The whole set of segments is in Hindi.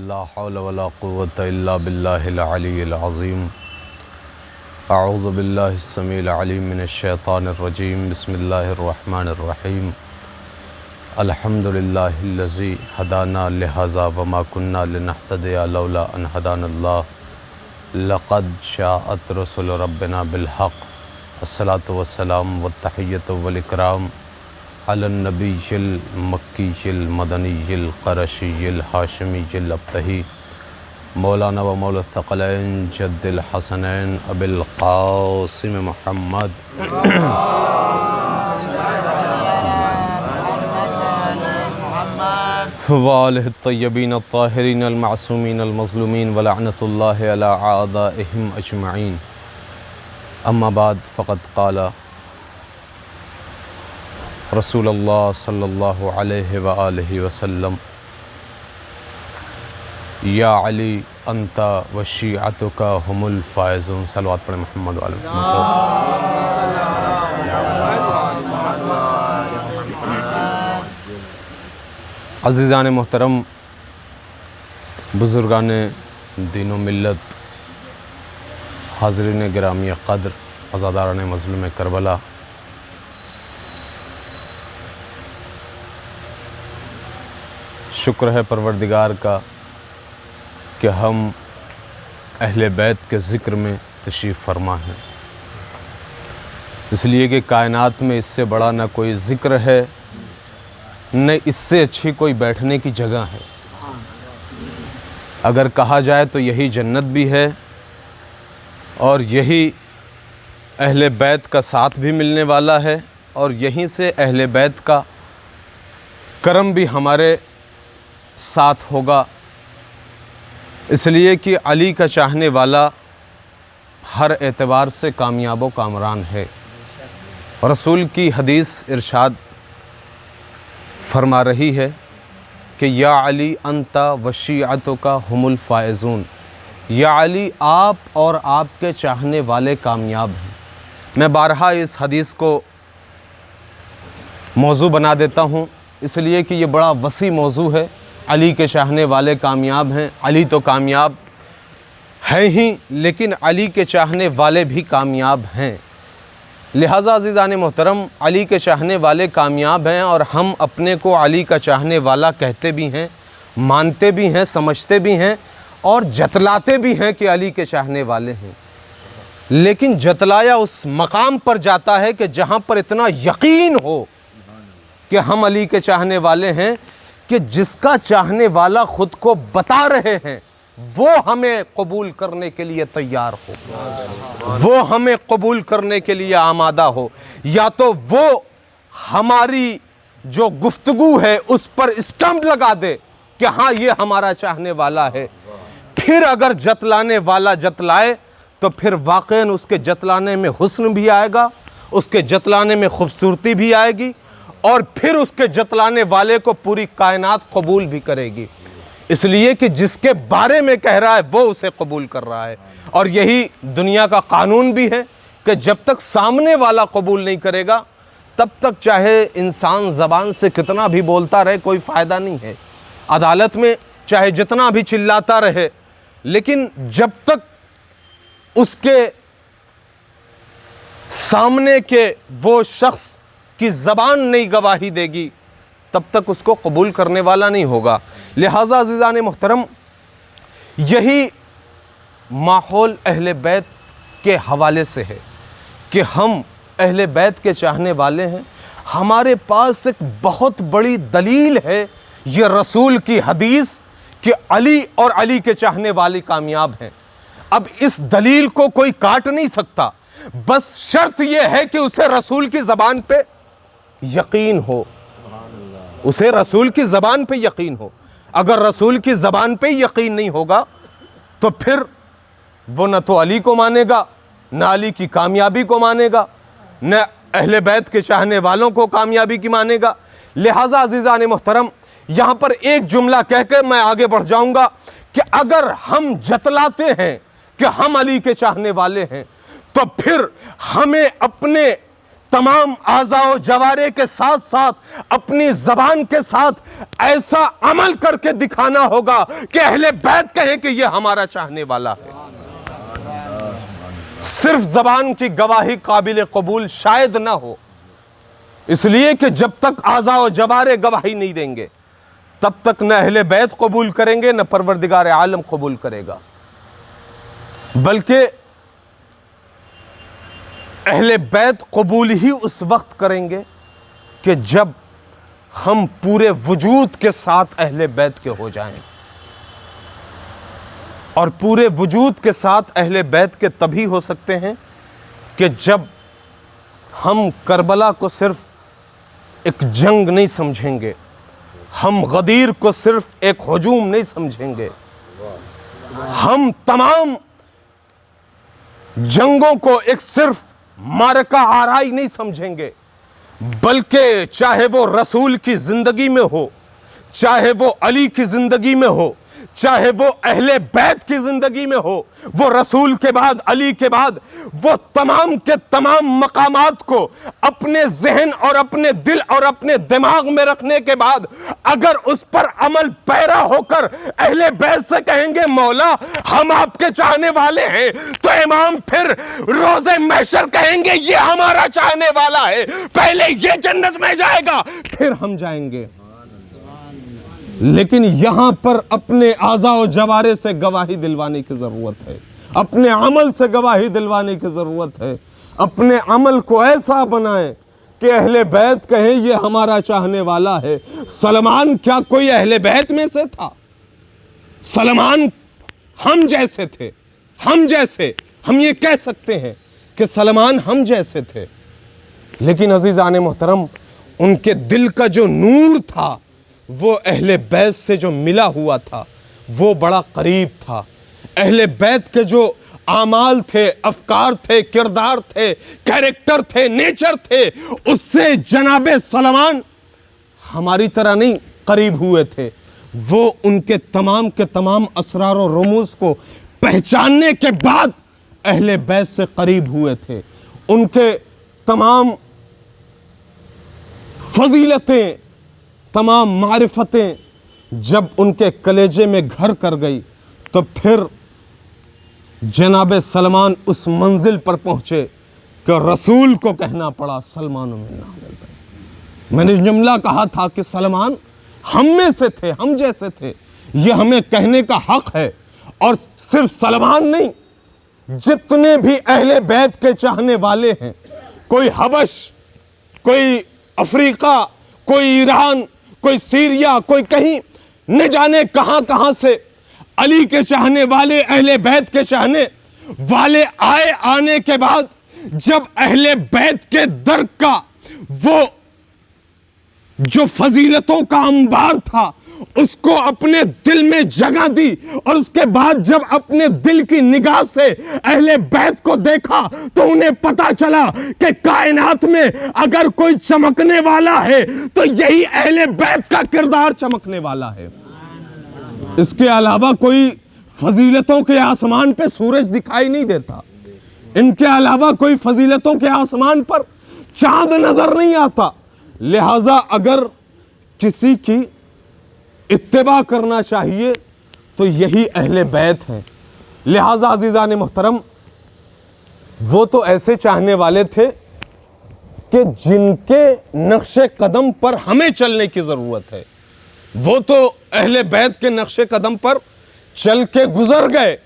ला हौला वला कुव्वता इल्ला बिल्लाहिल अलिय्यिल अज़ीम। अऊज़ु बिल्लाहिस समीइल अलीम मिनश शैतानिर रजीम। बिस्मिल्लाहिर रहमानिर रहीम। अल्हम्दुलिल्लाहिल्लज़ी हदाना लिहाज़ा वमा कुन्ना लिनहतदिया लौला अन हदानल्लाह। लक़द शाअत रसूल रब्बिना बिल हक़। अस्सलातु वस्सलाम वत्तहिय्यतु वल इकराम अलन नबिय्यिल मक्किय्यिल मदनिय्यिल क़ुरैशिय्यिल हाशिमिय्यिल अब्तही मौलाना व मौला थक़लैन जद्दिल हसनैन अबिल क़ासिम मुहम्मद व आलिहि तय्यबीन अत्ताहिरीन अल-मासूमीन अल-मज़लूमीन व लअनतुल्लाहि अला आदाइहिम अजमईन। अम्मा बाद फ़क़द क़ाला रसूलुल्लाह सल्लल्लाहु अलैहि व आलिहि वसल्लम या अली अंता व शिअतुका हुमुल फ़ाइज़ून। सलवात पढ़े मोहम्मद वाले अज़ीज़ान मोहतरम, बुज़ुर्गान दीन व मिल्लत, हाज़रीन गिरामी क़द्र, अज़ादारान मज़लूम करबला, शुक्र है परवरदिगार का कि हम अहले बैत के ज़िक्र में तशरीफ़ फरमा हैं, इसलिए कि कायनात में इससे बड़ा ना कोई ज़िक्र है, न इससे अच्छी कोई बैठने की जगह है। अगर कहा जाए तो यही जन्नत भी है और यही अहले बैत का साथ भी मिलने वाला है और यहीं से अहले बैत का करम भी हमारे साथ होगा। इसलिए कि अली का चाहने वाला हर एतबार से कामयाब व कामरान है। रसूल की हदीस इरशाद फरमा रही है कि या अली अंता व शिअतुका हुमुल फ़ाइज़ून। या अली, आप और आपके चाहने वाले कामयाब हैं। मैं बारहा इस हदीस को मौजू बना देता हूँ, इसलिए कि ये बड़ा वसी मौजू है। अली के चाहने वाले कामयाब हैं, अली तो कामयाब है ही, लेकिन अली के चाहने वाले भी कामयाब हैं। लिहाजा अज़ीज़ान मोहतरम, अली के चाहने वाले कामयाब हैं और हम अपने को अली का चाहने वाला कहते भी हैं, मानते भी हैं, समझते भी हैं और जतलाते भी हैं कि अली के चाहने वाले हैं। लेकिन जतलाया उस मकाम पर जाता है कि जहाँ पर इतना यकीन हो कि हम अली के चाहने वाले हैं कि जिसका चाहने वाला ख़ुद को बता रहे हैं वो हमें कबूल करने के लिए तैयार हो, वो हमें कबूल करने के लिए आमादा हो, या तो वो हमारी जो गुफ्तगू है उस पर स्टंप लगा दे कि हाँ ये हमारा चाहने वाला है। फिर अगर जतलाने वाला जतलाए तो फिर वाक़ईन उसके जतलाने में हुस्न भी आएगा, उसके जतलाने में खूबसूरती भी आएगी और फिर उसके जतलाने वाले को पूरी कायनात कबूल भी करेगी। इसलिए कि जिसके बारे में कह रहा है वो उसे कबूल कर रहा है। और यही दुनिया का कानून भी है कि जब तक सामने वाला कबूल नहीं करेगा तब तक चाहे इंसान ज़बान से कितना भी बोलता रहे कोई फ़ायदा नहीं है। अदालत में चाहे जितना भी चिल्लाता रहे, लेकिन जब तक उसके सामने के वो शख्स की ज़बान नहीं गवाही देगी तब तक उसको कबूल करने वाला नहीं होगा। लिहाजा अज़ीज़ान मोहतरम, यही माहौल अहले बैत के हवाले से है कि हम अहले बैत के चाहने वाले हैं। हमारे पास एक बहुत बड़ी दलील है ये रसूल की हदीस कि अली और अली के चाहने वाले कामयाब हैं। अब इस दलील को कोई काट नहीं सकता, बस शर्त यह है कि उसे रसूल की ज़बान पे यकीन हो, उसे रसूल की ज़बान पे यकीन हो। अगर रसूल की ज़बान पे यकीन नहीं होगा तो फिर वो न तो अली को मानेगा, न अली की कामयाबी को मानेगा, न अहले बैत के चाहने वालों को कामयाबी की मानेगा। लिहाजा अज़ीज़ान मोहतरम, यहाँ पर एक जुमला कह के मैं आगे बढ़ जाऊँगा कि अगर हम जतलाते हैं कि हम अली के चाहने वाले हैं तो फिर हमें अपने तमाम आज़ाओ जवारे के साथ साथ अपनी ज़बान के साथ ऐसा अमल करके दिखाना होगा कि अहले बैत कहे कि यह हमारा चाहने वाला है। सिर्फ ज़बान की गवाही काबिल कबूल शायद ना हो, इसलिए कि जब तक आज़ाओ जवारे गवाही नहीं देंगे तब तक न अहले बैत कबूल करेंगे न परवरदिगार आलम कबूल करेगा। बल्कि अहले बैत कबूल ही उस वक्त करेंगे कि जब हम पूरे वजूद के साथ अहले बैत के हो जाएं। और पूरे वजूद के साथ अहले बैत के तभी हो सकते हैं कि जब हम करबला को सिर्फ एक जंग नहीं समझेंगे, हम गदीर को सिर्फ एक हुजूम नहीं समझेंगे, हम तमाम जंगों को एक सिर्फ मारका आराई नहीं समझेंगे, बल्कि चाहे वो रसूल की जिंदगी में हो, चाहे वो अली की जिंदगी में हो, चाहे वो अहले बैत की जिंदगी में हो, वो रसूल के बाद अली के बाद वो तमाम के तमाम मकामात को अपने जहन और अपने दिल और अपने दिमाग में रखने के बाद अगर उस पर अमल पैरा होकर अहले बैत से कहेंगे मौला हम आपके चाहने वाले हैं, तो इमाम फिर रोज़े महशर कहेंगे ये हमारा चाहने वाला है, पहले ये जन्नत में जाएगा फिर हम जाएंगे। लेकिन यहां पर अपने आज़ाओ जवारे से गवाही दिलवाने की जरूरत है, अपने अमल से गवाही दिलवाने की जरूरत है। अपने अमल को ऐसा बनाएं कि अहले बैत कहें ये हमारा चाहने वाला है। सलमान क्या कोई अहले बैत में से था? सलमान हम जैसे थे, हम ये कह सकते हैं कि सलमान हम जैसे थे। लेकिन अजीज़ान मोहतरम, उनके दिल का जो नूर था वो अहले बैत से जो मिला हुआ था वो बड़ा करीब था। अहले बैत के जो आमाल थे, अफकार थे, किरदार थे, कैरेक्टर थे, नेचर थे, उससे जनाबे सलमान हमारी तरह नहीं करीब हुए थे। वो उनके तमाम के तमाम असरार और रमूज़ को पहचानने के बाद अहले बैत से करीब हुए थे। उनके तमाम फजीलतें, तमाम मारिफतें जब उनके कलेजे में घर कर गई तो फिर जनाब सलमान उस मंजिल पर पहुंचे कि रसूल को कहना पड़ा सलमान मिन्ना। मैंने जुमला कहा था कि सलमान हम में से थे, हम जैसे थे, ये हमें कहने का हक है। और सिर्फ सलमान नहीं, जितने भी अहले बैत के चाहने वाले हैं, कोई हबश, कोई अफ्रीका, कोई ईरान, कोई सीरिया, कोई कहीं न जाने कहां कहां से अली के चाहने वाले, अहले बैत के चाहने वाले आए। आने के बाद जब अहले बैत के दर का वो जो फजीलतों का अंबार था उसको अपने दिल में जगह दी, और उसके बाद जब अपने दिल की निगाह से अहले बैत को देखा तो उन्हें पता चला कि कायनात में अगर कोई चमकने वाला है तो यही अहले बैत का किरदार चमकने वाला है। इसके अलावा कोई फजीलतों के आसमान पे सूरज दिखाई नहीं देता, इनके अलावा कोई फजीलतों के आसमान पर चांद नजर नहीं आता। लिहाजा अगर किसी की इत्तिबा करना चाहिए तो यही अहले बैत हैं। लिहाजा अजीज़ान मोहतरम, वो तो ऐसे चाहने वाले थे कि जिनके नक्शे कदम पर हमें चलने की ज़रूरत है। वो तो अहले बैत के नक्शे कदम पर चल के गुजर गए,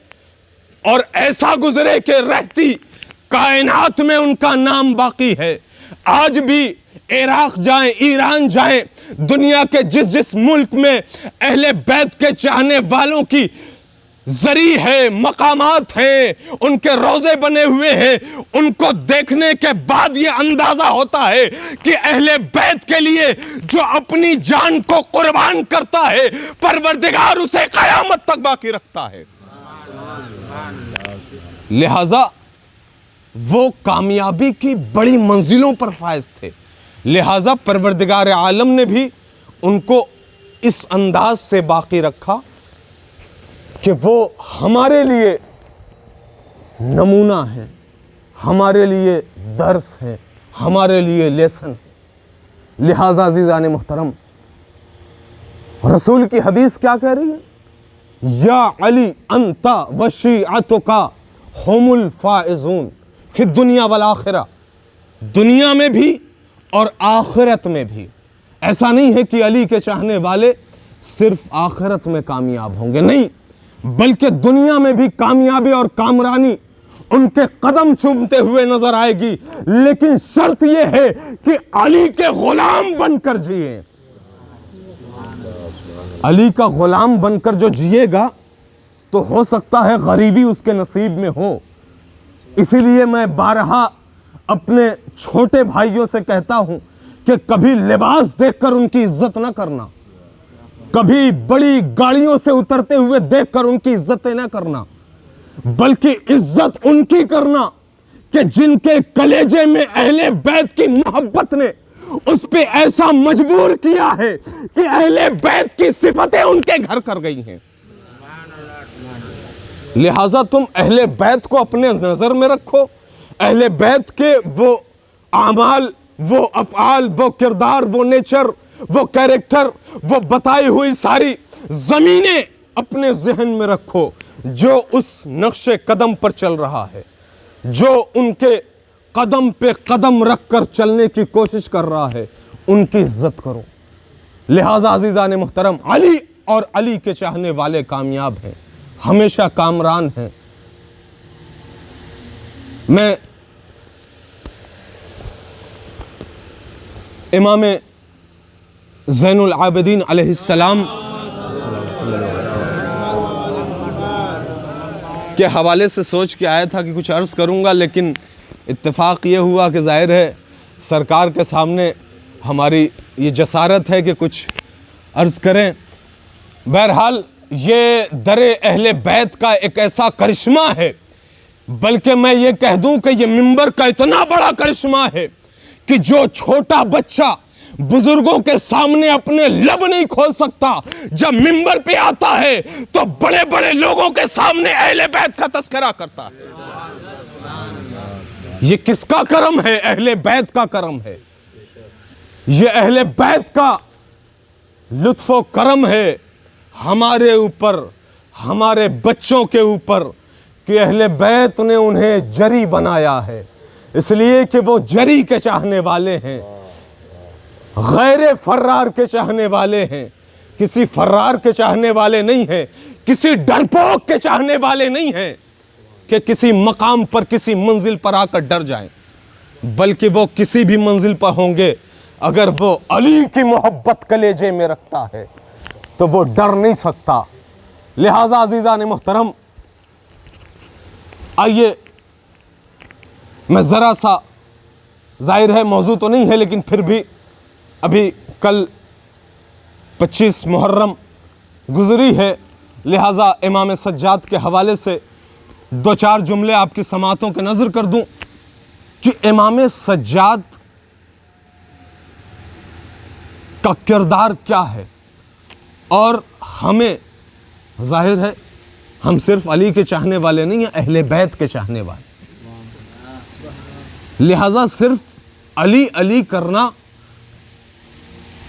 और ऐसा गुजरे कि रहती कायनात में उनका नाम बाकी है। आज भी इराक जाएं, ईरान जाएं, दुनिया के जिस जिस मुल्क में अहले बैत के चाहने वालों की जरी है, मकामात हैं, उनके रोजे बने हुए हैं, उनको देखने के बाद ये अंदाजा होता है कि अहले बैत के लिए जो अपनी जान को कुर्बान करता है परवरदिगार उसे कयामत तक बाकी रखता है। लिहाजा वो कामयाबी की बड़ी मंजिलों पर फायज थे। लिहाजा परवरदिगार आलम ने भी उनको इस अंदाज से बाकी रखा कि वो हमारे लिए नमूना है, हमारे लिए दर्स है, हमारे लिए लेसन। लिहाजा अज़ीज़ान मुहतरम, रसूल की हदीस क्या कह रही है? या अली अंता व शिअतुका हुमुल फाइजून फि दुनिया वल आखिरा, दुनिया में भी और आखिरत में भी। ऐसा नहीं है कि अली के चाहने वाले सिर्फ आखिरत में कामयाब होंगे, नहीं, बल्कि दुनिया में भी कामयाबी और कामरानी उनके कदम चूमते हुए नजर आएगी। लेकिन शर्त यह है कि अली के गुलाम बनकर जिए। अली का गुलाम बनकर जो जिएगा तो हो सकता है गरीबी उसके नसीब में हो। इसीलिए मैं बारहा अपने छोटे भाइयों से कहता हूं कि कभी लिबास देखकर उनकी इज्जत न करना, कभी बड़ी गाड़ियों से उतरते हुए देखकर उनकी इज्जतें न करना, बल्कि इज्जत उनकी करना कि जिनके कलेजे में अहले बैत की मोहब्बत ने उस पे ऐसा मजबूर किया है कि अहले बैत की सिफतें उनके घर कर गई हैं। लिहाजा तुम अहले बैत को अपने नजर में रखो। अहले बैत के वो आमाल, वो अफ़आल, वो किरदार, वो नेचर, वो कैरेक्टर, वो बताई हुई सारी जमीनें अपने जहन में रखो। जो उस नक्शे कदम पर चल रहा है, जो उनके कदम पे कदम रखकर चलने की कोशिश कर रहा है, उनकी इज्जत करो। लिहाजा अज़ीज़ान मुहतरम, अली और अली के चाहने वाले कामयाब हैं, हमेशा कामरान हैं। मैं इमाम ज़ैनुल आबिदीन अलैहिस्सलाम के हवाले से सोच के आया था कि कुछ अर्ज़ करूँगा, लेकिन इत्तेफाक ये हुआ कि ज़ाहिर है सरकार के सामने हमारी ये जसारत है कि कुछ अर्ज़ करें। बहरहाल ये दरे अहले बैत का एक ऐसा करिश्मा है, बल्कि मैं ये कह दूं कि ये मिंबर का इतना बड़ा करिश्मा है कि जो छोटा बच्चा बुजुर्गों के सामने अपने लब नहीं खोल सकता, जब मिंबर पे आता है तो बड़े बड़े लोगों के सामने अहले बैत का तस्करा करता है। ये किसका करम है? अहले बैत का करम है। ये अहले बैत का लुत्फ़ो करम है हमारे ऊपर, हमारे बच्चों के ऊपर, कि अहले बैत ने उन्हें जरी बनाया है, इसलिए कि वो जरी के चाहने वाले हैं, गैर फर्रार के चाहने वाले हैं, किसी फर्रार के चाहने वाले नहीं हैं, किसी डरपोक के चाहने वाले नहीं हैं कि किसी मकाम पर, किसी मंजिल पर आकर डर जाएं, बल्कि वो किसी भी मंजिल पर होंगे अगर वो अली की मोहब्बत कलेजे में रखता है तो वो डर नहीं सकता। लिहाजा अज़ीज़ान मुहतरम, आइए मैं ज़रा सा, जाहिर है मौजू तो नहीं है लेकिन फिर भी, अभी कल 25 मुहर्रम गुज़री है, लिहाजा इमाम सज्जाद के हवाले से दो चार जुमले आपकी समातों के नज़र कर दूं कि इमाम सज्जाद का किरदार क्या है। और हमें जाहिर है हम सिर्फ अली के चाहने वाले नहीं हैं, अहले बैत के चाहने वाले। लिहाजा सिर्फ अली अली करना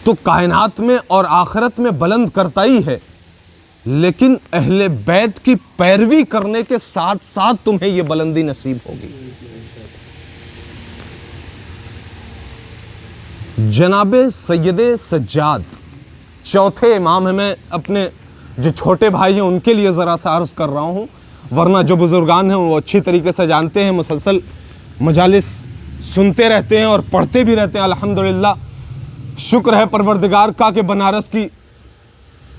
तो कायनात में और आखिरत में बुलंद करता ही है, लेकिन अहले बैत की पैरवी करने के साथ साथ तुम्हें यह बुलंदी नसीब होगी। जनाबे सैयदे सज्जाद चौथे इमाम है। मैं अपने जो छोटे भाई हैं उनके लिए ज़रा सा अर्ज़ कर रहा हूँ, वरना जो बुज़ुर्गान हैं वो अच्छी तरीके से जानते हैं, मुसलसल मजालिस सुनते रहते हैं और पढ़ते भी रहते हैं। अल्हम्दुलिल्लाह, शुक्र है परवरदिगार का कि बनारस की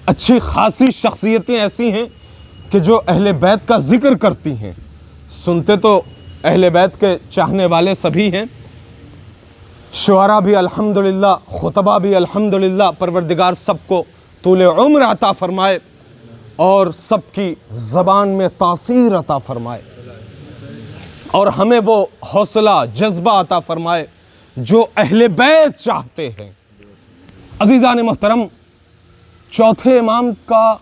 अच्छी खासी शख्सियतें ऐसी हैं कि जो अहले बैत का ज़िक्र करती हैं। सुनते तो अहले बैत के चाहने वाले सभी हैं, शुआरा भी अल्हम्दुलिल्लाह, खुतबा भी अल्हम्दुलिल्लाह। परवरदिगार सबको तूले उम्र अता फरमाए और सबकी ज़बान में तासीर अता फरमाए और हमें वो हौसला जज्बा अता फरमाए जो अहले बैत चाहते हैं। अज़ीज़ान मोहतरम, चौथे इमाम का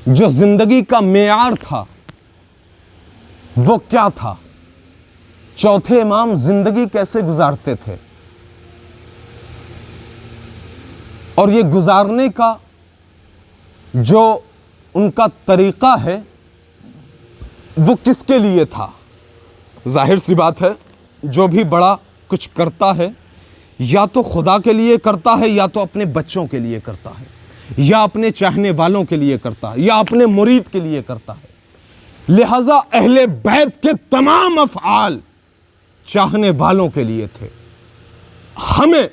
जो ज़िंदगी का मेयार था वो क्या था? चौथे इमाम जिंदगी कैसे गुजारते थे और ये गुजारने का जो उनका तरीका है वो किसके लिए था। जाहिर सी बात है, जो भी बड़ा कुछ करता है या तो खुदा के लिए करता है, या तो अपने बच्चों के लिए करता है, या अपने चाहने वालों के लिए करता है, या अपने मुरीद के लिए करता है। लिहाजा अहले बैत के तमाम अफ़आल चाहने वालों के लिए थे। हमें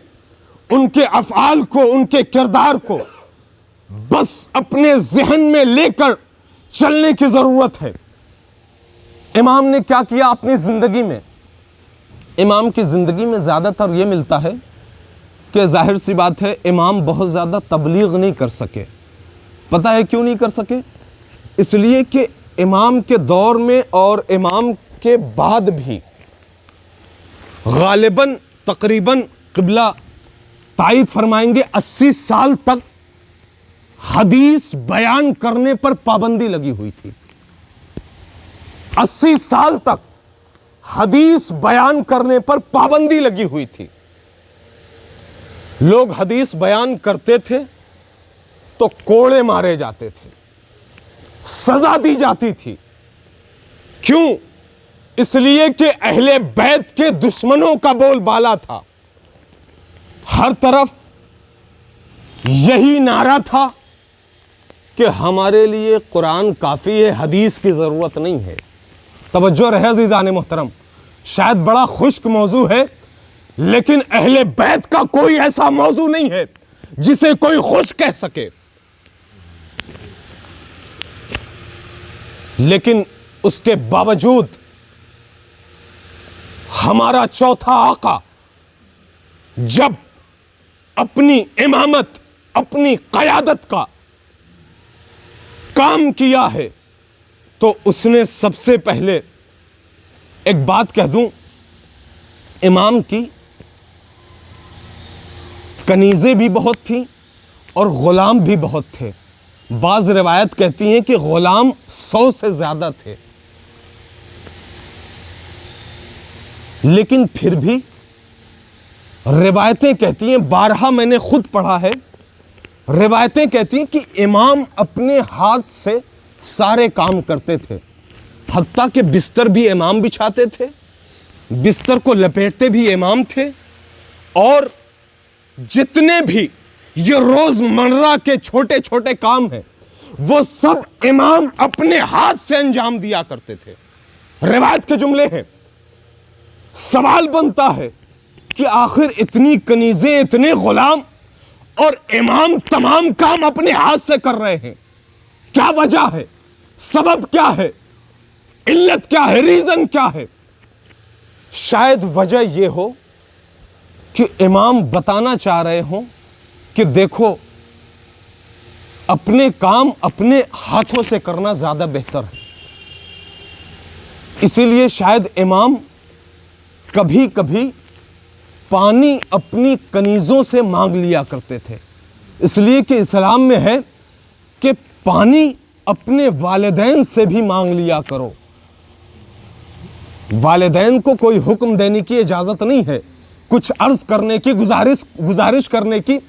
उनके अफ़आल को, उनके किरदार को बस अपने ज़हन में लेकर चलने की ज़रूरत है। इमाम ने क्या किया अपनी ज़िंदगी में? इमाम की ज़िंदगी में ज़्यादातर ये मिलता है कि जाहिर सी बात है, इमाम बहुत ज़्यादा तबलीग नहीं कर सके। पता है क्यों नहीं कर सके? इसलिए कि इमाम के दौर में और इमाम के बाद भी गालिबन तकरीबन क़िबला तायद फरमाएंगे 80 साल तक हदीस बयान करने पर पाबंदी लगी हुई थी। 80 साल तक हदीस बयान करने पर पाबंदी लगी हुई थी। लोग हदीस बयान करते थे तो कोड़े मारे जाते थे, सजा दी जाती थी। क्यों? इसलिए कि अहले बैत के दुश्मनों का बोलबाला था। हर तरफ यही नारा था कि हमारे लिए कुरान काफ़ी है, हदीस की ज़रूरत नहीं है। तवज्जो रहे अज़ीज़ान मोहतरम, शायद बड़ा खुश्क मौजू है, लेकिन अहले बैत का कोई ऐसा मौजू नहीं है जिसे कोई खुश कह सके। लेकिन उसके बावजूद हमारा चौथा आका जब अपनी इमामत, अपनी क़यादत का काम किया है तो उसने सबसे पहले, एक बात कह दूं, इमाम की कनीज़ें भी बहुत थी और ग़ुलाम भी बहुत थे। बाज़ रिवायत कहती हैं कि ग़ुलाम 100 से ज़्यादा थे। लेकिन फिर भी रिवायतें कहती हैं, बारहा मैंने खुद पढ़ा है, रिवायतें कहती हैं कि इमाम अपने हाथ से सारे काम करते थे। हत्ता के बिस्तर भी इमाम बिछाते थे, बिस्तर को लपेटते भी इमाम थे, और जितने भी ये रोज़मर्रा के छोटे छोटे काम हैं वो सब इमाम अपने हाथ से अंजाम दिया करते थे। रिवायत के जुमले हैं। सवाल बनता है कि आखिर इतनी कनीज़ें, इतने ग़ुलाम और इमाम तमाम काम अपने हाथ से कर रहे हैं, क्या वजह है? सबब क्या है? इल्लत क्या है? रीज़न क्या है? शायद वजह यह हो कि इमाम बताना चाह रहे हों कि देखो, अपने काम अपने हाथों से करना ज़्यादा बेहतर है। इसीलिए शायद इमाम कभी कभी पानी अपनी कनीज़ों से मांग लिया करते थे। इसलिए कि इस्लाम में है कि पानी अपने वालिदैन से भी मांग लिया करो। वालिदैन को कोई हुक्म देने की इजाज़त नहीं है, कुछ अर्ज़ करने की, गुजारिश करने की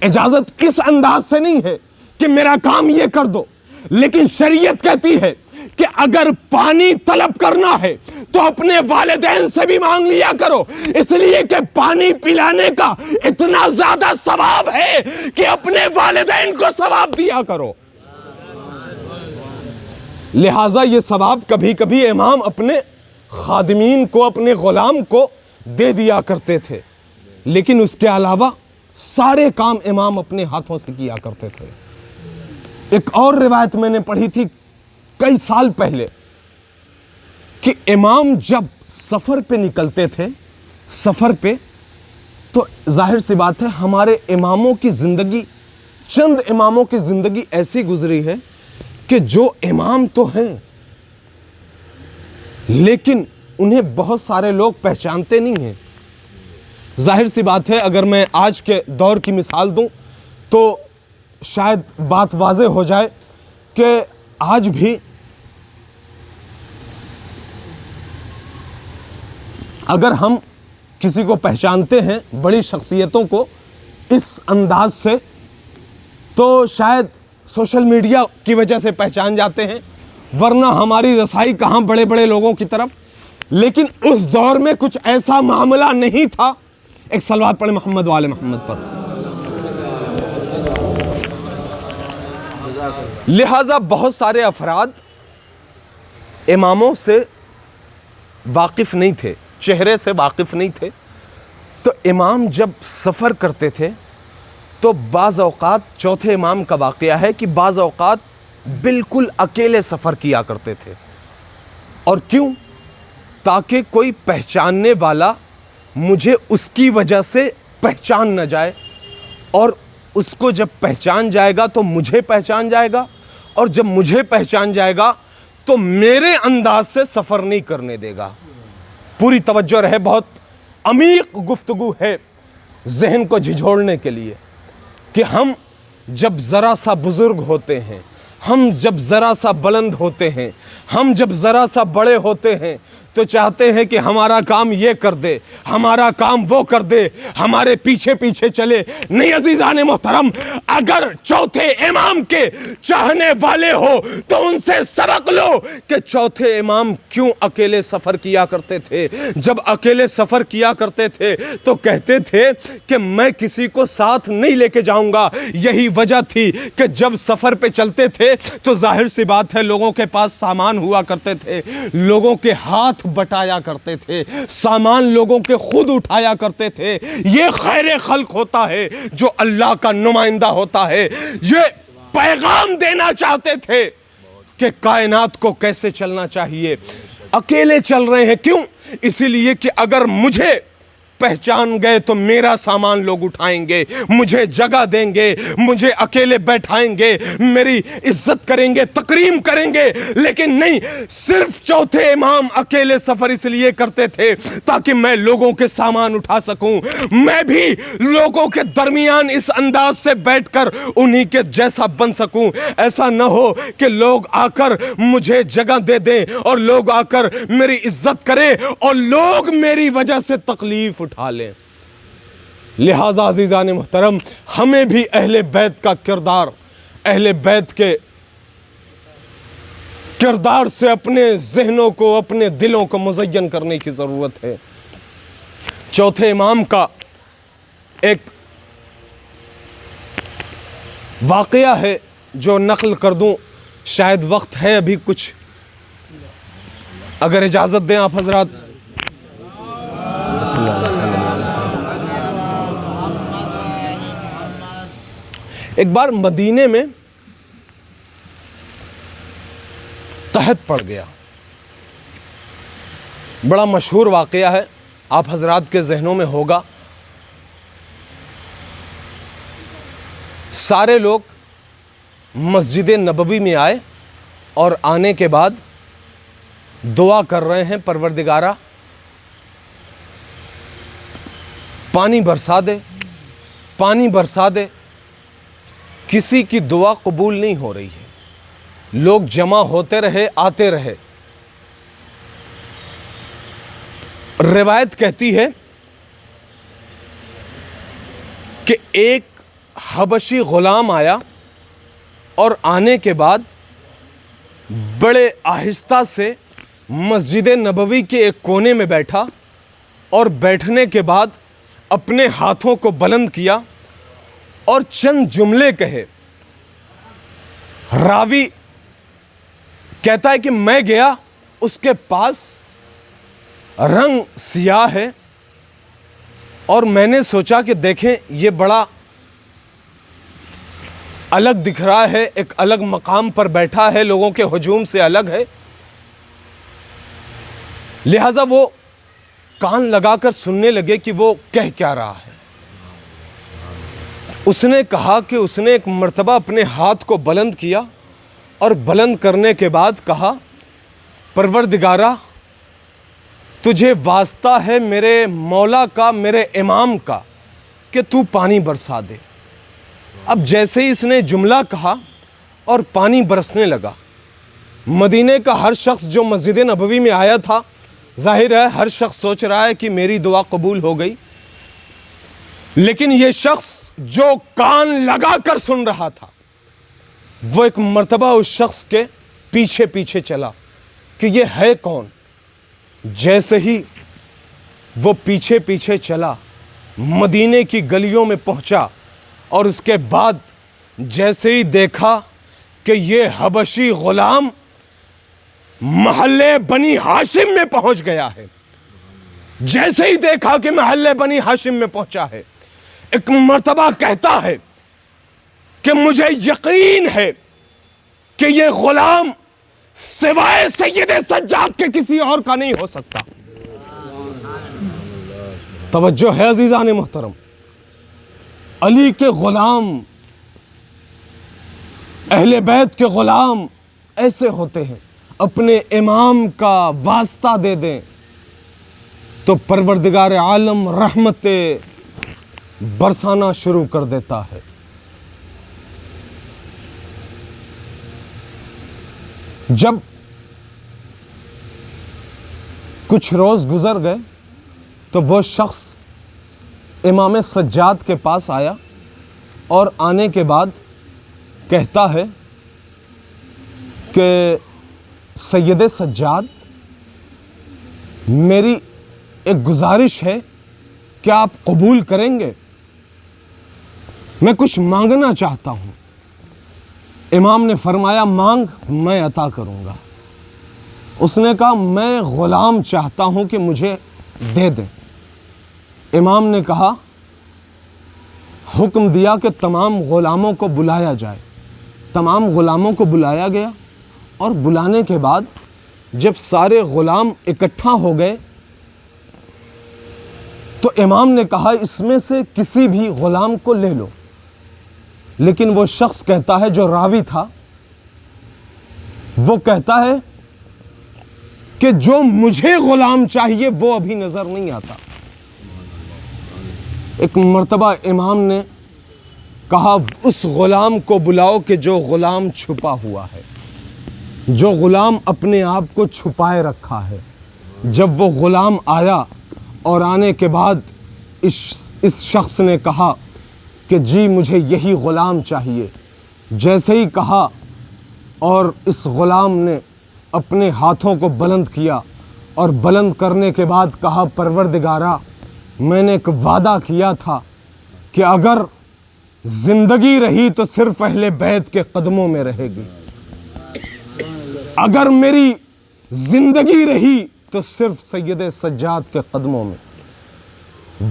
इजाज़त इस अंदाज से नहीं है कि मेरा काम ये कर दो। लेकिन शरीयत कहती है कि अगर पानी तलब करना है तो अपने वालिदैन से भी मांग लिया करो, इसलिए कि पानी पिलाने का इतना ज़्यादा सवाब है कि अपने वालिदैन को सवाब दिया करो। लिहाजा ये सवाब कभी कभी इमाम अपने खादिमीन को, अपने ग़ुलाम को दे दिया करते थे, लेकिन उसके अलावा सारे काम इमाम अपने हाथों से किया करते थे। एक और रिवायत मैंने पढ़ी थी कई साल पहले कि इमाम जब सफ़र पे निकलते थे, सफ़र पे, तो जाहिर सी बात है हमारे इमामों की ज़िंदगी, चंद इमामों की ज़िंदगी ऐसी गुजरी है कि जो इमाम तो हैं लेकिन उन्हें बहुत सारे लोग पहचानते नहीं हैं। जाहिर सी बात है, अगर मैं आज के दौर की मिसाल दूं तो शायद बात वाज़े हो जाए कि आज भी अगर हम किसी को पहचानते हैं, बड़ी शख्सियतों को, इस अंदाज से, तो शायद सोशल मीडिया की वजह से पहचान जाते हैं, वरना हमारी रसाई कहाँ बड़े बड़े लोगों की तरफ। लेकिन उस दौर में कुछ ऐसा मामला नहीं था। एक सलवात पढ़े मोहम्मद वाले मोहम्मद पर। लिहाजा बहुत सारे अफराद इमामों से वाकिफ़ नहीं थे, चेहरे से वाकिफ़ नहीं थे। तो इमाम जब सफ़र करते थे तो बाज़ औक़ात, चौथे इमाम का वाक़या है कि बाज़ औक़ात बिल्कुल अकेले सफ़र किया करते थे। और क्यों? ताकि कोई पहचानने वाला मुझे उसकी वजह से पहचान न जाए, और उसको जब पहचान जाएगा तो मुझे पहचान जाएगा, और जब मुझे पहचान जाएगा तो मेरे अंदाज से सफ़र नहीं करने देगा। पूरी तवज्जो रहे, बहुत अमीक गुफ्तगू है जहन को झिझोड़ने के लिए कि हम जब ज़रा सा बुज़ुर्ग होते हैं, हम जब ज़रा सा बुलंद होते हैं, हम जब ज़रा सा बड़े होते हैं, तो चाहते हैं कि हमारा काम ये कर दे, हमारा काम वो कर दे, हमारे पीछे पीछे चले। नहीं अज़ीज़ान मोहतरम, अगर चौथे इमाम के चाहने वाले हो तो उनसे सबक लो कि चौथे इमाम क्यों अकेले सफ़र किया करते थे। जब अकेले सफ़र किया करते थे तो कहते थे कि मैं किसी को साथ नहीं लेके जाऊंगा। यही वजह थी कि जब सफ़र पे चलते थे तो जाहिर सी बात है लोगों के पास सामान हुआ करते थे, लोगों के हाथ बटाया करते थे, सामान लोगों के खुद उठाया करते थे। ये खैर खल्क होता है जो अल्लाह का नुमाइंदा होता है। ये पैगाम देना चाहते थे कि कायनात को कैसे चलना चाहिए। अकेले चल रहे हैं, क्यों? इसीलिए कि अगर मुझे पहचान गए तो मेरा सामान लोग उठाएंगे, मुझे जगह देंगे, मुझे अकेले बैठाएंगे, मेरी इज्जत करेंगे, तकरीम करेंगे। लेकिन नहीं, सिर्फ चौथे इमाम अकेले सफर इसलिए करते थे ताकि मैं लोगों के सामान उठा सकूं। मैं भी लोगों के दरमियान इस अंदाज से बैठकर उन्हीं के जैसा बन सकूं। ऐसा न हो कि लोग आकर मुझे जगह दे दें और लोग आकर मेरी इज्जत करें और लोग मेरी वजह से तकलीफ उठा लें। लिहाजा अज़ीज़ान मुहतरम, हमें भी अहले बैत का किरदार, अहले बैत के किरदार से अपने जहनों को, अपने दिलों को मुज़य्यन करने की ज़रूरत है। चौथे इमाम का एक वाक़या है जो नक़ल कर दूं, शायद वक्त है अभी कुछ, अगर इजाज़त दें आप हज़रात। एक बार मदीने में कहत पड़ गया, बड़ा मशहूर वाक़या है, आप हज़रात के जहनों में होगा। सारे लोग मस्जिद नबवी में आए और आने के बाद दुआ कर रहे हैं, परवरदिगारा पानी बरसा दे, पानी बरसा दे। किसी की दुआ कबूल नहीं हो रही है। लोग जमा होते रहे, आते रहे। रिवायत कहती है कि एक हबशी गुलाम आया और आने के बाद बड़े आहिस्ता से मस्जिद नबवी के एक कोने में बैठा और बैठने के बाद अपने हाथों को बुलंद किया और चंद जुमले कहे। रावी कहता है कि मैं गया, उसके पास रंग सियाह है और मैंने सोचा कि देखें ये बड़ा अलग दिख रहा है, एक अलग मकाम पर बैठा है, लोगों के हुजूम से अलग है। लिहाजा वो कान लगाकर सुनने लगे कि वो कह क्या रहा है। उसने कहा कि उसने एक मर्तबा अपने हाथ को बुलंद किया और बुलंद करने के बाद कहा, परवरदिगारा तुझे वास्ता है मेरे मौला का, मेरे इमाम का, कि तू पानी बरसा दे। अब जैसे ही इसने जुमला कहा और पानी बरसने लगा, मदीने का हर शख्स जो मस्जिद नबवी में आया था जाहिर है हर शख्स सोच रहा है कि मेरी दुआ कबूल हो गई, लेकिन ये शख्स जो कान लगाकर सुन रहा था वो एक मर्तबा उस शख्स के पीछे पीछे चला कि ये है कौन। जैसे ही वो पीछे पीछे चला, मदीने की गलियों में पहुंचा और उसके बाद जैसे ही देखा कि ये हबशी गुलाम महल्ले बनी हाशिम में पहुंच गया है, जैसे ही देखा कि महल्ले बनी हाशिम में पहुंचा है, एक मर्तबा कहता है कि मुझे यकीन है कि ये गुलाम सिवाय सैयद सज्जाद के किसी और का नहीं हो सकता। तवज्जो है अजीज़ान मोहतरम, अली के गुलाम, अहले बैत के गुलाम ऐसे होते हैं, अपने इमाम का वास्ता दे दें तो परवरदिगार आलम रहमतें बरसाना शुरू कर देता है। जब कुछ रोज गुजर गए तो वो शख्स इमाम सज्जाद के पास आया और आने के बाद कहता है कि सैयद सज्जाद, मेरी एक गुजारिश है, क्या आप कबूल करेंगे? मैं कुछ मांगना चाहता हूं। इमाम ने फरमाया, मांग, मैं अता करूंगा। उसने कहा, मैं गुलाम चाहता हूं कि मुझे दे दें। इमाम ने कहा, हुक्म दिया कि तमाम गुलामों को बुलाया जाए। तमाम गुलामों को बुलाया गया और बुलाने के बाद जब सारे गुलाम इकट्ठा हो गए तो इमाम ने कहा, इसमें से किसी भी गुलाम को ले लो। लेकिन वो शख्स कहता है, जो रावी था, वो कहता है कि जो मुझे गुलाम चाहिए वो अभी नजर नहीं आता। एक मर्तबा इमाम ने कहा, उस गुलाम को बुलाओ कि जो गुलाम छुपा हुआ है, जो गुलाम अपने आप को छुपाए रखा है। जब वो गुलाम आया और आने के बाद इस शख्स ने कहा कि जी मुझे यही गुलाम चाहिए। जैसे ही कहा और इस गुलाम ने अपने हाथों को बुलंद किया और बुलंद करने के बाद कहा, परवरदिगारा, मैंने एक वादा किया था कि अगर जिंदगी रही तो सिर्फ अहले बैत के कदमों में रहेगी, अगर मेरी जिंदगी रही तो सिर्फ सैयद सज्जाद के कदमों में,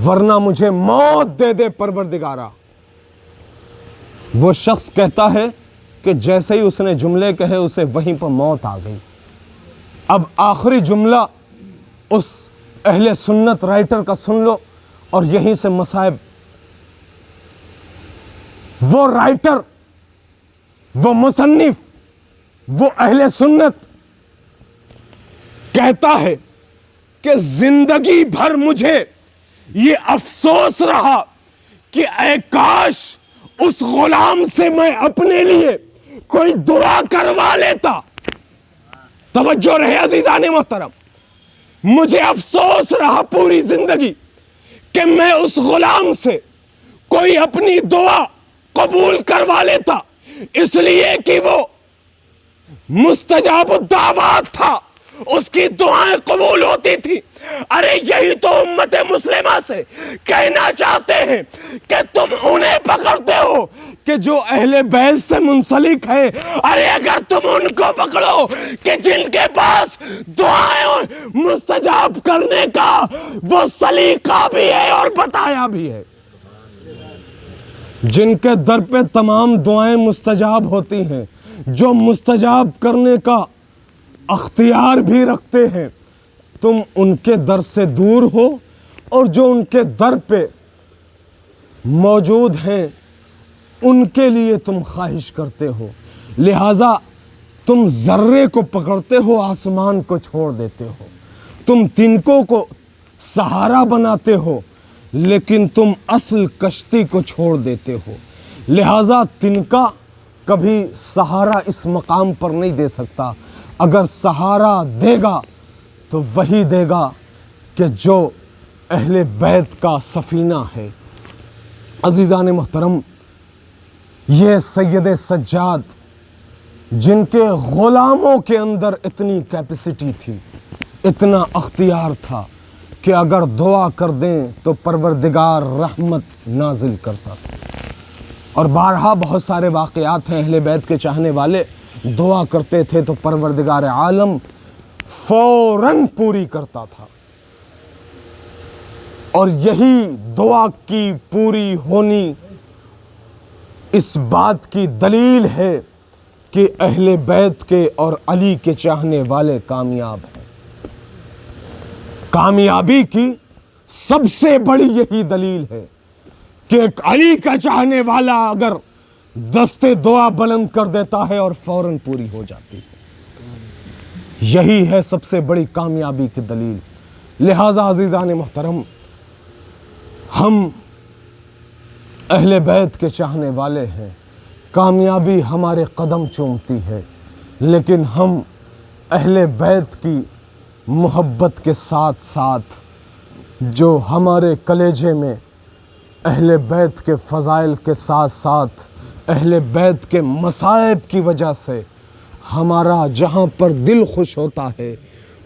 वरना मुझे मौत दे दे परवरदिगारा। वो शख्स कहता है कि जैसे ही उसने जुमले कहे उसे वहीं पर मौत आ गई। अब आखिरी जुमला उस अहले सुन्नत राइटर का सुन लो और यहीं से मसाइब। वो राइटर, वो मुसन्निफ, वो अहले सुन्नत कहता है कि जिंदगी भर मुझे ये अफसोस रहा कि ऐ काश उस गुलाम से मैं अपने लिए कोई दुआ करवा लेता। तवज्जो रहे अजीजाने मोहतरम, मुझे अफसोस रहा पूरी जिंदगी कि मैं उस गुलाम से कोई अपनी दुआ कबूल करवा लेता, इसलिए कि वो मुस्तजाब दावत था, उसकी दुआएं कबूल होती थी। अरे यही तो उम्मत मुस्लिमा से कहना चाहते हैं कि तुम उन्हें पकड़ते हो कि जो अहले बैत से मुंसलिक है। अरे अगर तुम उनको पकड़ो कि जिनके पास दुआएं मुस्तजाब करने का वो सलीका भी है और बताया भी है, जिनके दर पे तमाम दुआएं मुस्तजाब होती हैं, जो मुस्तजाब करने का अख्तियार भी रखते हैं, तुम उनके दर से दूर हो और जो उनके दर पे मौजूद हैं उनके लिए तुम ख्वाहिश करते हो। लिहाजा तुम जर्रे को पकड़ते हो, आसमान को छोड़ देते हो। तुम तिनकों को सहारा बनाते हो लेकिन तुम असल कश्ती को छोड़ देते हो। लिहाजा तिनका कभी सहारा इस मकाम पर नहीं दे सकता। अगर सहारा देगा तो वही देगा कि जो अहले बैत का सफ़ीना है। अज़ीज़ान मोहतरम, ये सैयद सज्जाद जिनके ग़ुलामों के अंदर इतनी कैपेसिटी थी, इतना अख्तियार था कि अगर दुआ कर दें तो परवरदिगार रहमत नाजिल करता था। और बारहा बहुत सारे वाक़यात हैं, अहले बैत के चाहने वाले दुआ करते थे तो परवरदिगार आलम फ़ौरन पूरी करता था। और यही दुआ की पूरी होनी इस बात की दलील है कि अहले बैत के और अली के चाहने वाले कामयाब हैं। कामयाबी की सबसे बड़ी यही दलील है कि एक अली का चाहने वाला अगर दस्ते दुआ बुलंद कर देता है और फौरन पूरी हो जाती है। यही है सबसे बड़ी कामयाबी की दलील। लिहाजा अज़ीज़ान मोहतरम, हम अहले बैत के चाहने वाले हैं, कामयाबी हमारे कदम चूमती है, लेकिन हम अहले बैत की मोहब्बत के साथ साथ जो हमारे कलेजे में अहले बैत के फ़ज़ाइल के साथ साथ अहले बैत के मसाइब की वजह से हमारा जहाँ पर दिल खुश होता है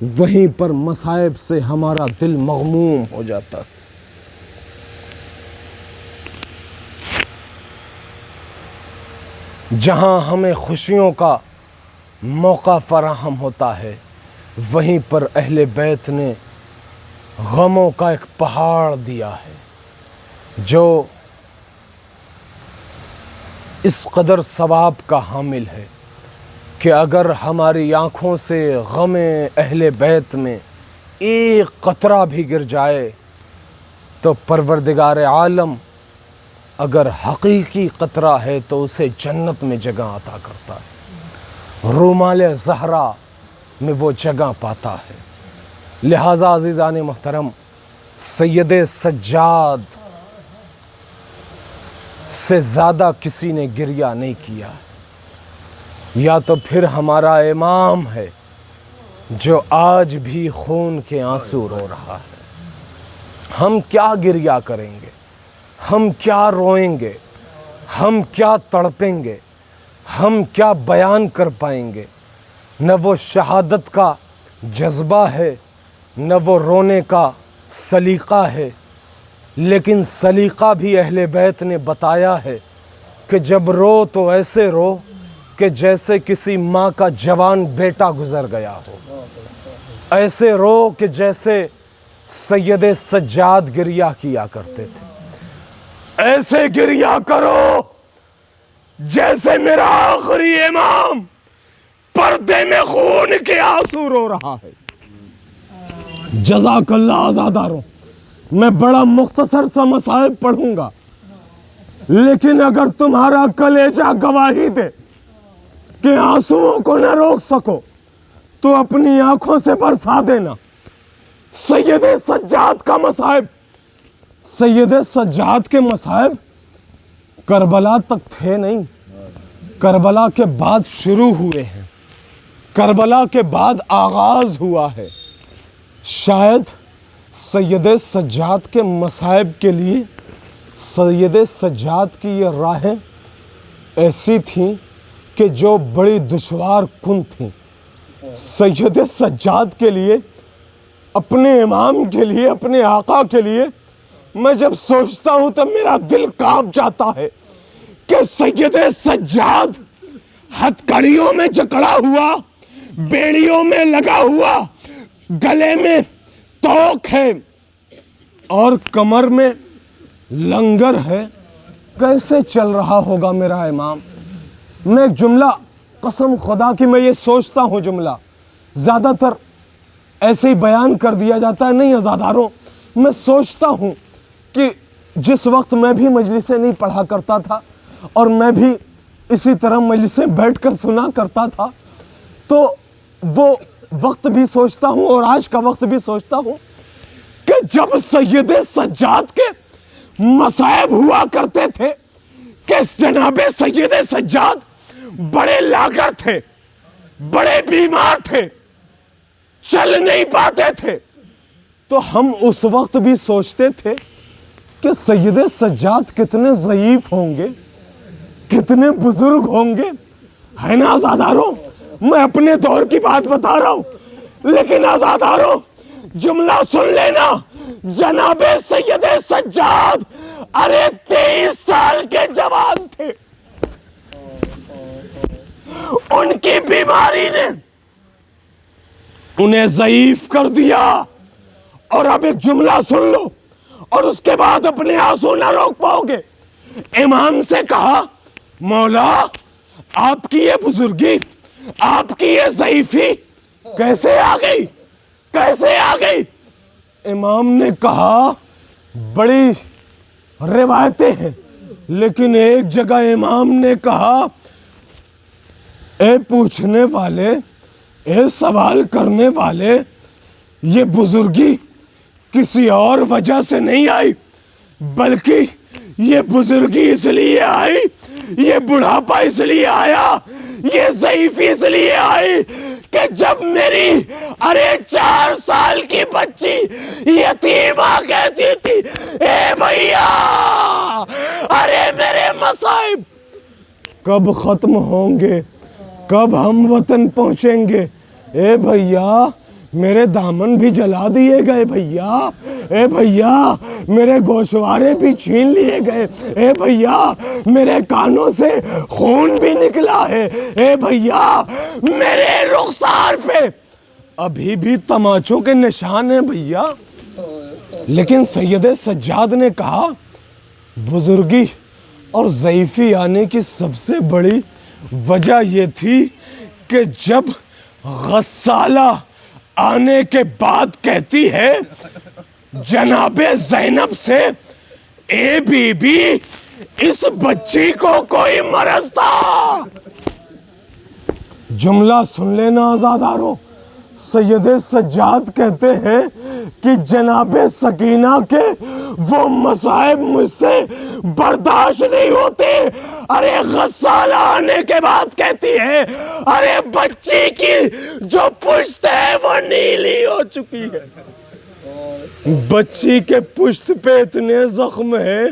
वहीं पर मसाइब से हमारा दिल मग़मूम हो जाता है। जहाँ हमें खुशियों का मौका फराहम होता है वहीं पर अहले बैत ने गमों का एक पहाड़ दिया है जो इस कदर सवाब का हामिल है कि अगर हमारी आँखों से गमे अहले बैत में एक कतरा भी गिर जाए तो परवरदिगार आलम अगर हकीकी कतरा है तो उसे जन्नत में जगह अता करता है, रुमाल ज़हरा में वो जगह पाता है। लिहाजा अज़ीज़ान मोहतरम, सैयद सज्जाद से ज़्यादा किसी ने गिरिया नहीं किया। या तो फिर हमारा इमाम है जो आज भी खून के आंसू रो रहा है। हम क्या गिरिया करेंगे, हम क्या रोएंगे, हम क्या तड़पेंगे, हम क्या बयान कर पाएंगे। न वो शहादत का जज्बा है, न वो रोने का सलीक़ा है। लेकिन सलीक़ा भी अहले बैत ने बताया है कि जब रो तो ऐसे रो कि जैसे किसी माँ का जवान बेटा गुज़र गया हो। ऐसे रो कि जैसे सैयद सज्जाद गिरिया किया करते थे। ऐसे गिरिया करो जैसे मेरा आखिरी इमाम पर्दे में खून के आंसू रो रहा है। जज़ाकल्लाह आज़ादारों, मैं बड़ा मुख्तसर सा मसाइब पढ़ूंगा, लेकिन अगर तुम्हारा कलेजा गवाही दे कि आंसुओं को न रोक सको तो अपनी आंखों से बरसा देना। सैयद सज्जाद का मसाइब, सैयद सज्जाद के मसाइब करबला तक थे नहीं, करबला के बाद शुरू हुए हैं, करबला के बाद आगाज़ हुआ है। शायद सैयद सज्जाद के मसाइब के लिए सैयद सज्जाद की ये राहें ऐसी थीं कि जो बड़ी दुश्वार कुन थीं। सैयद सज्जाद के लिए, अपने इमाम के लिए, अपने आका के लिए मैं जब सोचता हूँ तब मेरा दिल कांप जाता है कि सैयद सज्जाद हथकड़ियों में जकड़ा हुआ, बेड़ियों में लगा हुआ, गले में तोक है और कमर में लंगर है, कैसे चल रहा होगा मेरा इमाम। मैं एक जुमला, कसम खुदा की मैं ये सोचता हूँ, जुमला ज़्यादातर ऐसे ही बयान कर दिया जाता है, नहीं अज़ादारों, मैं सोचता हूँ कि जिस वक्त मैं भी मजलिसें नहीं पढ़ा करता था और मैं भी इसी तरह मजलिसें बैठकर सुना करता था, तो वो वक्त भी सोचता हूँ और आज का वक्त भी सोचता हूँ कि जब सैयद सज्जाद के मसाइब हुआ करते थे कि जनाबे सैयद सज्जाद बड़े लागर थे, बड़े बीमार थे, चल नहीं पाते थे, तो हम उस वक्त भी सोचते थे कि सैयद सज्जाद कितने ज़ईफ होंगे, कितने बुजुर्ग होंगे, है ना आज़ादारों। मैं अपने दौर की बात बता रहा हूं। लेकिन आज़ादारों, जुमला सुन लेना, जनाबे सैयद सज्जाद अरे 23 साल के जवान थे। उनकी बीमारी ने उन्हें ज़ईफ कर दिया। और अब एक जुमला सुन लो और उसके बाद अपने आंसू ना रोक पाओगे। इमाम से कहा, मौला आपकी ये बुजुर्गी, आपकी ये ज़ईफी कैसे आ गई, कैसे आ गई। इमाम ने कहा, बड़ी रिवायतें हैं, लेकिन एक जगह इमाम ने कहा, ए पूछने वाले, ए सवाल करने वाले, ये बुजुर्गी किसी और वजह से नहीं आई, बल्कि ये बुजुर्गी इसलिए आई, ये बुढ़ापा इसलिए आया, ये ज़ईफी इसलिए आई कि जब मेरी अरे 4 साल की बच्ची यतीमा कहती थी, ए भैया अरे मेरे मसाइब कब खत्म होंगे, कब हम वतन पहुंचेंगे। ए भैया मेरे दामन भी जला दिए गए भैया, ए भैया मेरे गोशवारे भी छीन लिए गए, ए भैया मेरे कानों से खून भी निकला है, ए भैया मेरे रुखसार पे अभी भी तमाचों के निशान हैं भैया। लेकिन सैयद सज्जाद ने कहा, बुजुर्गी और ज़ईफी आने की सबसे बड़ी वजह यह थी कि जब गस्साला आने के बाद कहती है जनाबे ज़ैनब से, ए बीबी इस बच्ची को कोई मरज था। जुमला सुन लेना आज़ादारों, सैयद सज्जाद कहते हैं कि जनाबे सकीना के वो मसाइब मुझसे बर्दाश्त नहीं होते। अरे गस्साला आने के बाद कहती है, अरे बच्ची की जो पुश्त है वो नीली हो चुकी है, बच्ची के पुश्त पे इतने जख्म है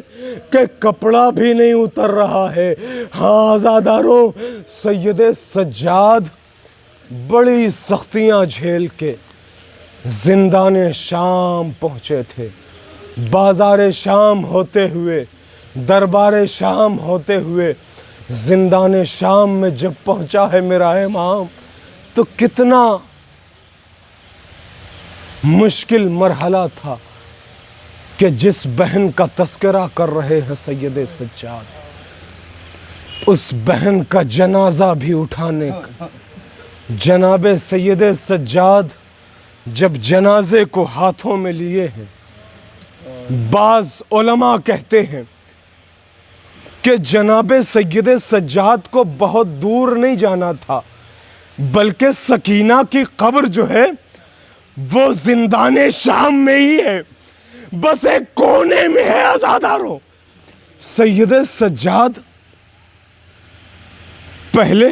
कि कपड़ा भी नहीं उतर रहा है। हाँ आज़ादारों, सैयद सज्जाद बड़ी सख्तियां झेल के जिंदाने शाम पहुंचे थे। बाजार शाम होते हुए, दरबार शाम होते हुए जिंदाने शाम में जब पहुंचा है मेरा इमाम, तो कितना मुश्किल मरहला था कि जिस बहन का तस्करा कर रहे हैं सैयद सज्जाद, उस बहन का जनाजा भी उठाने का। जनाबे सैयद सज्जाद जब जनाजे को हाथों में लिए हैं, बाज उलमा कहते हैं कि जनाबे सैयद सज्जाद को बहुत दूर नहीं जाना था, बल्कि सकीना की कब्र जो है वो जिंदाने शाम में ही है, बस एक कोने में है। आज़ादारों, सैयद सज्जाद पहले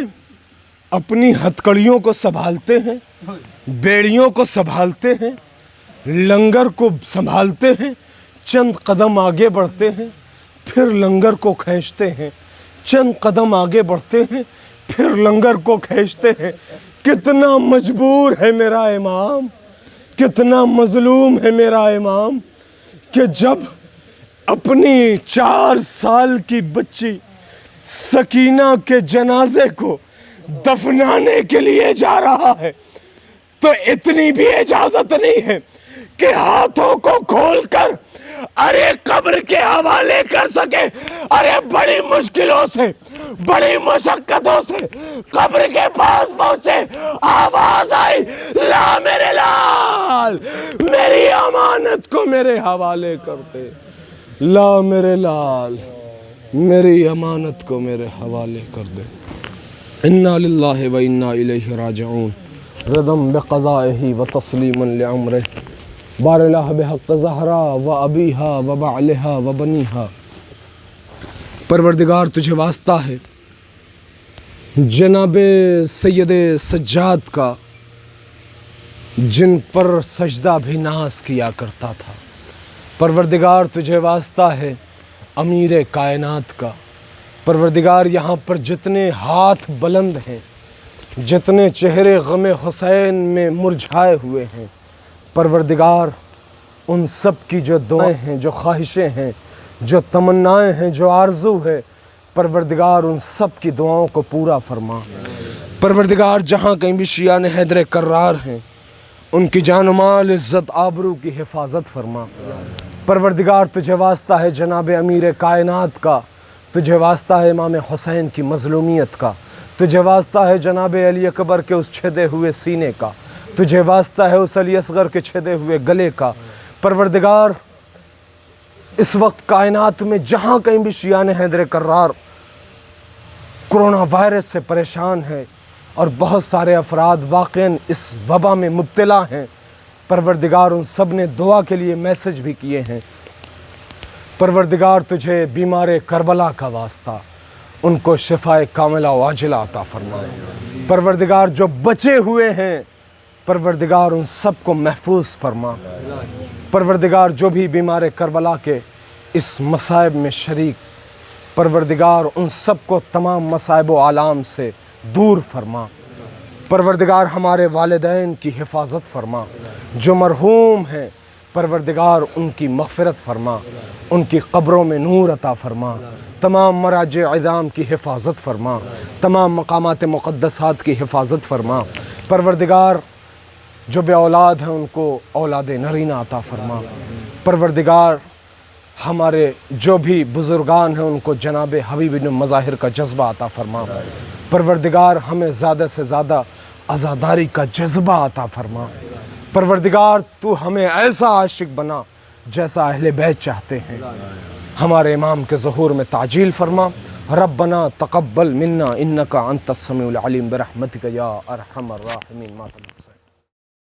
अपनी हथकड़ियों को संभालते हैं, बेड़ियों को संभालते हैं, लंगर को संभालते हैं, चंद कदम आगे बढ़ते हैं, फिर लंगर को खींचते हैं, चंद कदम आगे बढ़ते हैं, फिर लंगर को खींचते हैं। कितना मजबूर है मेरा इमाम, कितना मजलूम है मेरा इमाम कि जब अपनी 4 साल की बच्ची सकीना के जनाजे को दफनाने के लिए जा रहा है, तो इतनी भी इजाजत नहीं है कि हाथों को खोलकर अरे कब्र के हवाले कर सके। अरे बड़ी मुश्किलों से, बड़ी मशक्कतों से कब्र के पास पहुंचे, आवाज आई, ला मेरे लाल, मेरी अमानत को मेरे हवाले करते, ला मेरे लाल, मेरी अमानत को मेरे हवाले कर दे। इन्ना लिल्लाहि व इन्ना इलैहि राजिऊन, रदम बिक़ज़ाइहि व तस्लीमन लिअम्रिह, बारलाह बिहक़्क़ि ज़हरा व अबीहा व बालिहा व बनीहा। परवरदिगार तुझे वास्ता है, जनाबे सैयद सज्जाद का जिन पर सजदा भी नाज किया करता था। परवरदिगार तुझे वास्ता है अमीर कायनात का। परवरदिगार यहाँ पर जितने हाथ बुलंद हैं, जितने चेहरे गमे हुसैन में मुरझाए हुए हैं, परवरदिगार उन सब की जो दुआएं हैं, जो ख्वाहिशें हैं, जो तमन्नाएं हैं, जो आरज़ू है, परवरदिगार उन सब की दुआओं को पूरा फरमा। परवरदिगार जहाँ कहीं भी शियान हैदर कर्रार हैं, उनकी जान माल इज़्ज़त आबरू की हिफाजत फरमा। परवरदिगार तुझे वास्ता है जनाब अमीर कायनात का, तुझे वास्ता है इमाम हुसैन की मज़लूमियत का, तुझे वास्ता है जनाब अली अकबर के उस छेदे हुए सीने का, तुझे वास्ता है उस अली असगर के छेदे हुए गले का। परवरदिगार इस वक्त कायनात में जहाँ कहीं भी शियान हैदर कर्रार कोरोना वायरस से परेशान है और बहुत सारे अफराद वाक़ईन इस वबा में मुब्तला हैं, परवरदिगार उन सब ने दुआ के लिए मैसेज भी किए हैं। परवरदिगार तुझे बीमार करबला का वास्ता, उनको शिफाए कामिला वाजिला अता फरमाए। परवरदिगार जो बचे हुए हैं, परवरदिगार उन सब को महफूज फरमा। परवरदिगार जो भी बीमार करबला के इस मसाइब में शरीक, परवरदिगार उन सब को तमाम मसाइब व आलाम से दूर फरमा। परवरदिगार हमारे वालिदैन की हिफाजत फरमा। जो मरहूम हैं, परवरदिगार उनकी मग़फ़िरत फरमा, उनकी क़ब्रों में नूर अता फरमा। तमाम मराजे इज़ाम की हिफाजत फरमा, तमाम मकामात मुक़द्दसात की हिफाजत फरमा। परवरदिगार जो बे औलाद हैं उनको औलाद नरीना अता फरमा। परवरदिगार हमारे जो भी बुज़ुर्गान हैं उनको जनाब हबीब बिन मज़ाहिर का जज्बा अता फरमा। परवरदिगार हमें ज़्यादा से ज़्यादा आज़ादारी का जज्बा अता फरमा। परवरदिगार तू हमें ऐसा आशिक बना जैसा अहले बैत चाहते हैं। हमारे इमाम के ज़हूर में ताजील फरमा। रब्बना तक़ब्बल मिन्ना इन्नका अंतस समीउल अलीम बिरहमतिका या अरहमर राहिमीन।